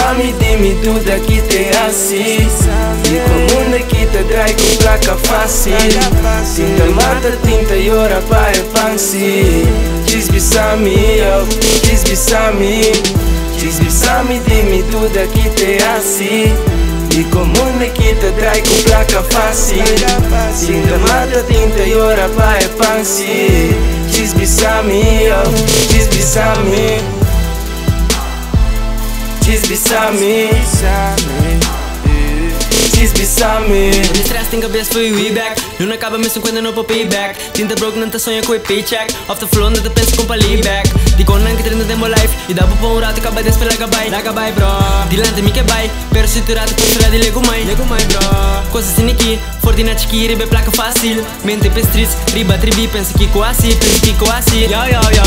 Bisami dimi tudo aqui tem assim. E como aqui te drai com placa fácil. Tinta mata, tinta e ora para é pansi. Diz Bisami, diz Bisami. Diz Bisami dimi tudo aqui tem assim. E como aqui te drai com placa fácil. Tinta mata, tinta e ora para é pansi. Diz Bisami, diz Bisami. Diz Bisami, diz Bisami. Quando estresse tem cabeça foi o e-back. Não acaba mesmo quando não pôr payback. Tinta broke não te sonha com o paycheck. Off the floor não te pensa com paliback. Di con non che treino demo life. E dá pra um rato acaba de esperar lagabai bro. Dilante mi che vai. Pero se tu rato construir de lego mai bro. Coisa assim aqui. Fortinete que ribe placa fácil. Mente pe streets. Riba tribi pensa que coasi. Yo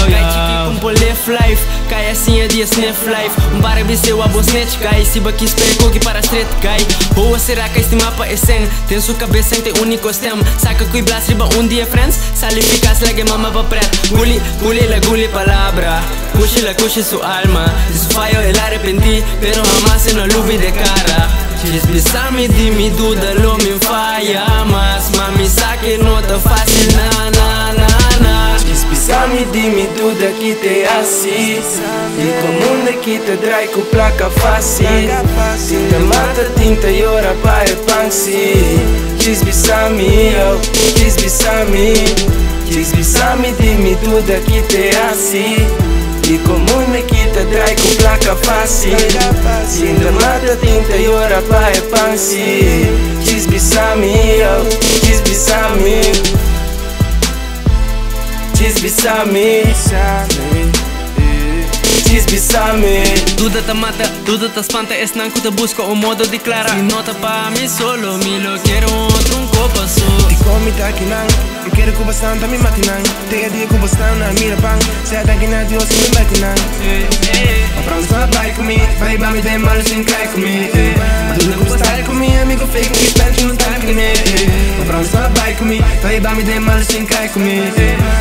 Cai chiqui com pole life. Cai assim a dia sniff life. Bar biseu a bom snatch. Cai se baqui espere coque para street. Cai. Boa será que este mapa é sem. Tem sua cabeça em te único stem. Saca que blast riba dia friends. Salificas lage mama pa pret. Guli la guli palavra. Cushi la cushi su alma. Su fallo el arrepentí. Pero jamás se no lubi de cara. Diz Bisami dimi duda lo me falla. Mas mami saque nota fácil na. Diz Bisami dimi tudo aqui tem assim. E como aqui te drai com placa fácil. Tinta mata, tinta e ora para é pansi. Diz Bisami, diz Bisami. Diz Bisami dimi tudo aqui tem assim. E como aqui te drai com placa fácil. Tinta mata, tinta e ora para é pansi. Diz Bisami, diz Bisami. Diz Bisami, diz Bisami. Duda te mata, duda te espanta. Es nanco te busco un modo de clara. Si nota pa mí solo, mi lo quiero otro un copo su. Di come taki nang, eu quero que bastante me mate nang. Tenha dia com bastante na mira bang. Se a tanque na Deus me vai com nang. Pra usar vai comigo, vai ba me dem mal sem cai comigo. Duda com bastante comigo, amigo fake que espante não tá comigo. Pra usar vai comigo, vai ba me dem mal sem cai comigo.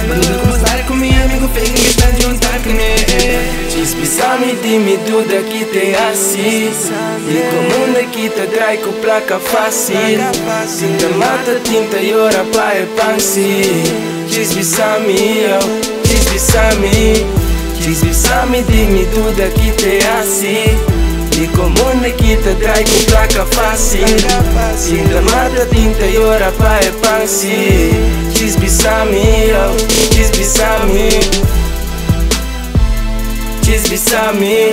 Duda com bastante comigo, amigo fake que espante não tá comigo. Diz Bisami dimi tudo aqui tem assim. E como aqui te drai com placa fácil. Tinta mata, tinta e ora para é pansi. Diz Bisami, diz Bisami. Diz Bisami dimi tudo aqui tem assim. E como aqui te drai com placa fácil. Tinta mata, tinta e ora para é pansi. Diz Bisami, diz Bisami. Diz Bisami,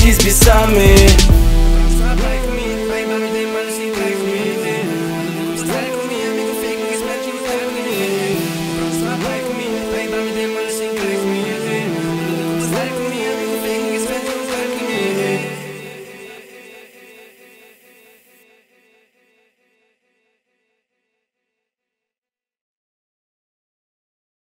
diz Bisami.